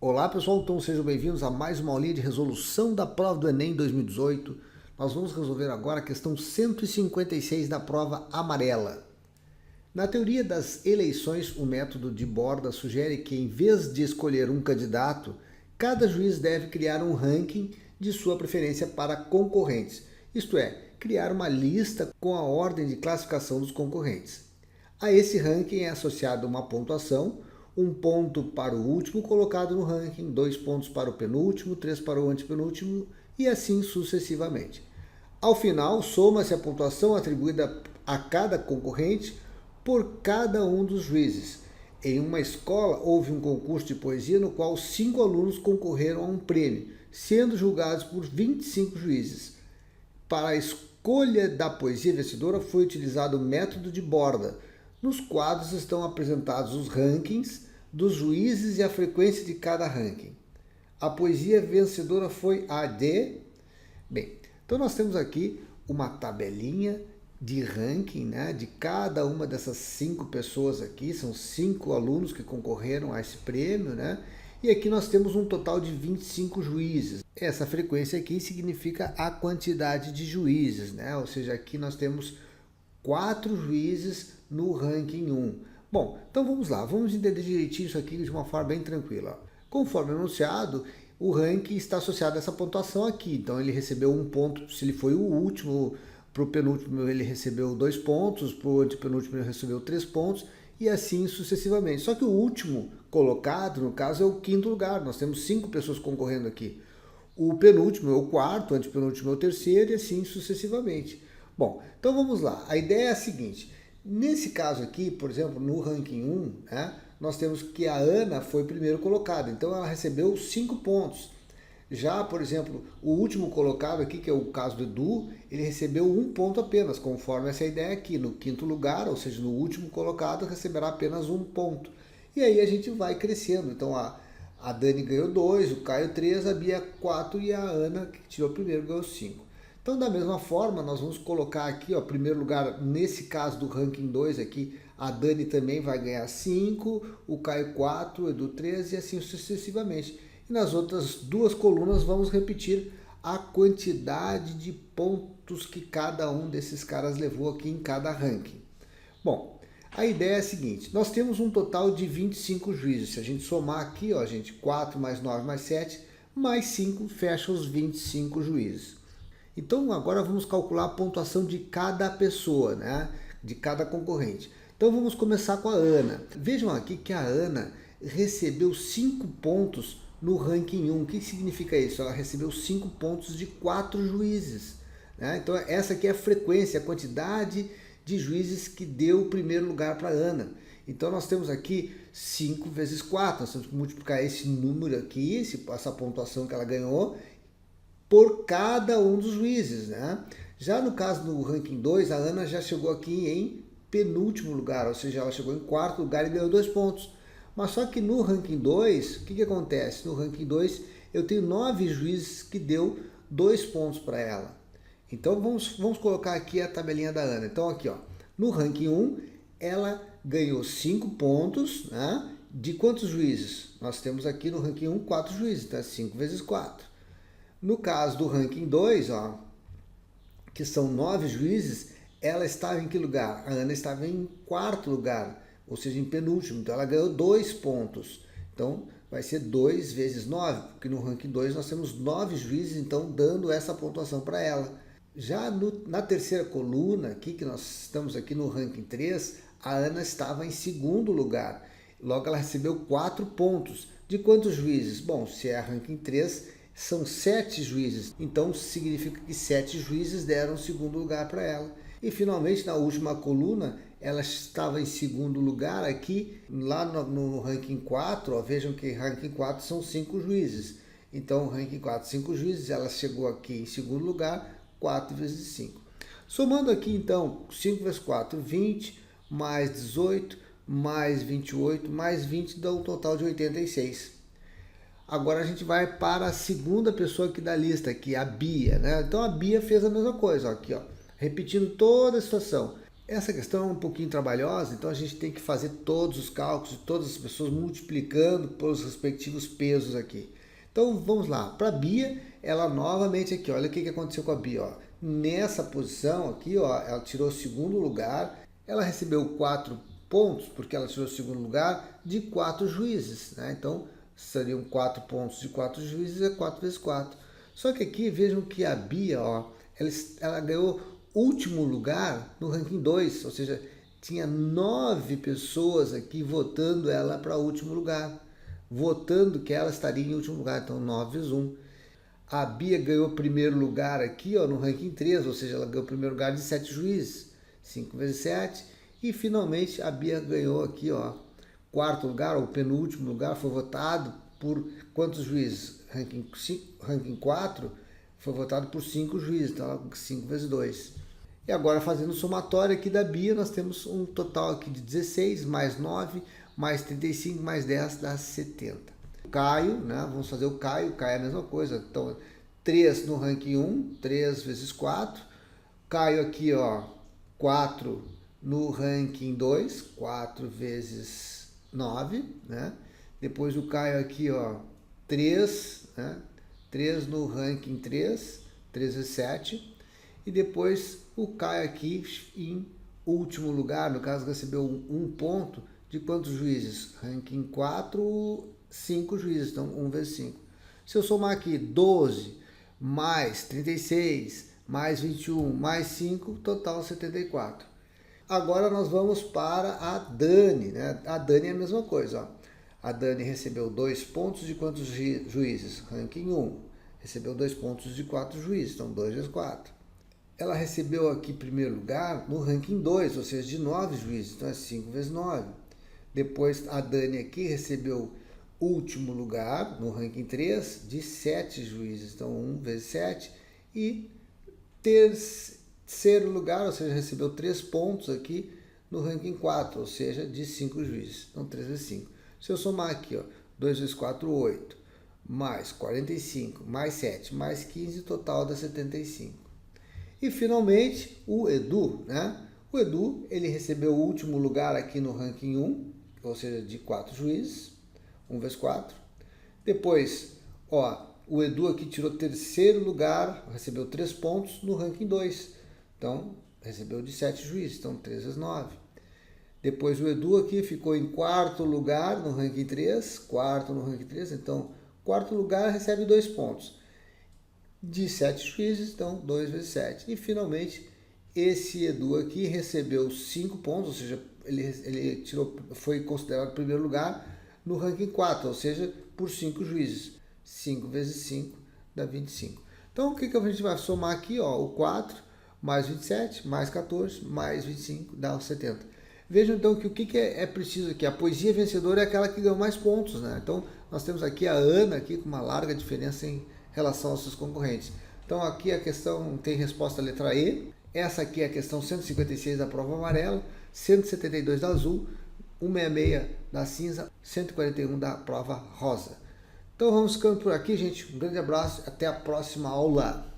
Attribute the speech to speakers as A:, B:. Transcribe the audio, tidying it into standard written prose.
A: Olá pessoal, então sejam bem-vindos a mais uma aulinha de resolução da prova do Enem 2018. Nós vamos resolver agora a questão 156 da prova amarela. Na teoria das eleições, o método de Borda sugere que, em vez de escolher um candidato, cada juiz deve criar um ranking de sua preferência para concorrentes, isto é, criar uma lista com a ordem de classificação dos concorrentes. A esse ranking é associada uma pontuação, um ponto para o último colocado no ranking, 2 pontos para o penúltimo, 3 para o antepenúltimo e assim sucessivamente. Ao final, soma-se a pontuação atribuída a cada concorrente por cada um dos juízes. Em uma escola, houve um concurso de poesia no qual 5 alunos concorreram a um prêmio, sendo julgados por 25 juízes. Para a escolha da poesia vencedora foi utilizado o método de Borda. Nos quadros estão apresentados os rankings dos juízes e a frequência de cada ranking. A poesia vencedora foi a de... Bem, então nós temos aqui uma tabelinha de ranking, né, de cada uma dessas 5 pessoas aqui. São 5 alunos que concorreram a esse prêmio, né? E aqui nós temos um total de 25 juízes. Essa frequência aqui significa a quantidade de juízes, né? Ou seja, aqui nós temos 4 juízes no ranking 1. Bom, então vamos lá, vamos entender direitinho isso aqui de uma forma bem tranquila. Conforme anunciado, o ranking está associado a essa pontuação aqui. Então ele recebeu 1 ponto se ele foi o último, para o penúltimo ele recebeu 2 pontos, para o antepenúltimo ele recebeu 3 pontos e assim sucessivamente. Só que o último colocado, no caso, é o 5º lugar. Nós temos 5 pessoas concorrendo aqui. O penúltimo é o 4º, o antepenúltimo é o 3º e assim sucessivamente. Bom, então vamos lá. A ideia é a seguinte. Nesse caso aqui, por exemplo, no ranking 1, né, nós temos que a Ana foi primeiro colocada. Então ela recebeu 5 pontos. Já, por exemplo, o último colocado aqui, que é o caso do Edu, ele recebeu 1 ponto apenas, conforme essa ideia aqui. No 5º lugar, ou seja, no último colocado, receberá apenas 1 ponto. E aí a gente vai crescendo. Então a Dani ganhou 2, o Caio 3, a Bia 4 e a Ana, que tirou primeiro, ganhou 5. Então, da mesma forma, nós vamos colocar aqui, ó, primeiro lugar, nesse caso do ranking 2 aqui, a Dani também vai ganhar 5, o Caio 4, o Edu 3 e assim sucessivamente. E nas outras 2 colunas vamos repetir a quantidade de pontos que cada um desses caras levou aqui em cada ranking. Bom, a ideia é a seguinte, nós temos um total de 25 juízes. Se a gente somar aqui, ó, gente, 4 mais 9 mais 7, mais 5, fecha os 25 juízes. Então agora vamos calcular a pontuação de cada pessoa, né? De cada concorrente. Então vamos começar com a Ana. Vejam aqui que a Ana recebeu 5 pontos no ranking 1. O que significa isso? Ela recebeu 5 pontos de 4 juízes, né? Então essa aqui é a frequência, a quantidade de juízes que deu o primeiro lugar para a Ana. Então nós temos aqui 5 vezes 4. Nós temos que multiplicar esse número aqui, essa pontuação que ela ganhou, por cada um dos juízes, né? Já no caso do ranking 2, a Ana já chegou aqui em penúltimo lugar, ou seja, ela chegou em 4º lugar e ganhou 2 pontos. Mas só que no ranking 2, o que acontece? No ranking 2, eu tenho 9 juízes que deu 2 pontos para ela. Então vamos colocar aqui a tabelinha da Ana. Então aqui, ó, no ranking 1, ela ganhou 5 pontos, né? De quantos juízes? Nós temos aqui no ranking 1 4 juízes, então é 5 vezes 4. No caso do ranking 2, ó, que são 9 juízes, ela estava em que lugar? A Ana estava em 4º lugar, ou seja, em penúltimo. Então ela ganhou 2 pontos. Então vai ser 2 vezes 9, porque no ranking 2 nós temos 9 juízes, então dando essa pontuação para ela. Já na terceira coluna, aqui que nós estamos aqui no ranking 3, a Ana estava em 2º lugar. Logo ela recebeu 4 pontos. De quantos juízes? Bom, se é ranking 3, são 7 juízes, então significa que 7 juízes deram 2º lugar para ela. E finalmente, na última coluna, ela estava em 2º lugar aqui, lá no ranking 4, ó, vejam que ranking 4 são 5 juízes. Então, ranking 4, 5 juízes, ela chegou aqui em 2º lugar, 4 vezes 5. Somando aqui, então, 5 vezes 4, 20, mais 18, mais 28, mais 20, dá um total de 86. Agora a gente vai para a segunda pessoa aqui da lista, que é a Bia, né? Então a Bia fez a mesma coisa, ó, aqui, ó, repetindo toda a situação. Essa questão é um pouquinho trabalhosa, então a gente tem que fazer todos os cálculos de todas as pessoas multiplicando pelos respectivos pesos aqui. Então vamos lá, para a Bia, ela novamente aqui, olha o que aconteceu com a Bia. Ó. Nessa posição aqui, ó, ela tirou o segundo lugar, ela recebeu 4 pontos, porque ela tirou o segundo lugar de 4 juízes. Né? Então seriam 4 pontos de 4 juízes, é 4 vezes 4. Só que aqui vejam que a Bia, ó, ela ganhou último lugar no ranking 2, ou seja, tinha 9 pessoas aqui votando ela para último lugar, votando que ela estaria em último lugar, então 9 vezes 1. A Bia ganhou primeiro lugar aqui ó, no ranking 3, ou seja, ela ganhou o primeiro lugar de 7 juízes, 5 vezes 7, e finalmente a Bia ganhou aqui, ó, quarto lugar, ou penúltimo lugar, foi votado por quantos juízes? Ranking 4 foi votado por 5 juízes, então 5 vezes 2. E agora fazendo o somatório aqui da Bia, nós temos um total aqui de 16, mais 9, mais 35, mais 10, dá 70. O Caio, né? Vamos fazer o Caio é a mesma coisa. Então, 3 no ranking 1, 3 vezes 4. Caio aqui, ó, 4 no ranking 2, 4 vezes 9, né? Depois o Caio aqui, ó, 3, né? 3 no ranking 3, 3 vezes 7. E depois o Caio aqui em último lugar, no caso recebeu um ponto de quantos juízes? Ranking 4, 5 juízes, então 1 vezes 5. Se eu somar aqui 12 mais 36 mais 21 mais 5, total 74. Agora nós vamos para a Dani, né? A Dani é a mesma coisa, ó. A Dani recebeu 2 pontos de quantos juízes? Ranking 1. Recebeu 2 pontos de 4 juízes, então 2 vezes 4. Ela recebeu aqui primeiro lugar no ranking 2, ou seja, de 9 juízes, então é 5 vezes 9. Depois a Dani aqui recebeu último lugar no ranking 3 de 7 juízes, então 1 vezes 7. E terceiro lugar, ou seja, recebeu 3 pontos aqui no ranking 4, ou seja, de 5 juízes, então 3 vezes 5. Se eu somar aqui, ó, 2 vezes 4, 8, mais 45, mais 7, mais 15, total dá 75. E finalmente o Edu, né? O Edu, ele recebeu o último lugar aqui no ranking 1, ou seja, de 4 juízes, 1 vezes 4. Depois, ó, o Edu aqui tirou terceiro lugar, recebeu 3 pontos no ranking 2. Então, recebeu de 7 juízes, então 3 vezes 9. Depois o Edu aqui ficou em quarto lugar no ranking 3, então quarto lugar recebe 2 pontos. De 7 juízes, então 2 vezes 7. E finalmente, esse Edu aqui recebeu 5 pontos, ou seja, ele foi considerado primeiro lugar no ranking 4, ou seja, por 5 juízes. 5 vezes 5 dá 25. Então, o que a gente vai somar aqui? Ó, o 4 mais 27, mais 14, mais 25, dá 70. Vejam então que o que é preciso aqui. A poesia vencedora é aquela que ganhou mais pontos, né? Então, nós temos aqui a Ana aqui com uma larga diferença em relação aos seus concorrentes. Então aqui a questão tem resposta letra E, essa aqui é a questão 156 da prova amarela, 172 da azul, 166 da cinza, 141 da prova rosa. Então vamos ficando por aqui, gente. Um grande abraço, até a próxima aula.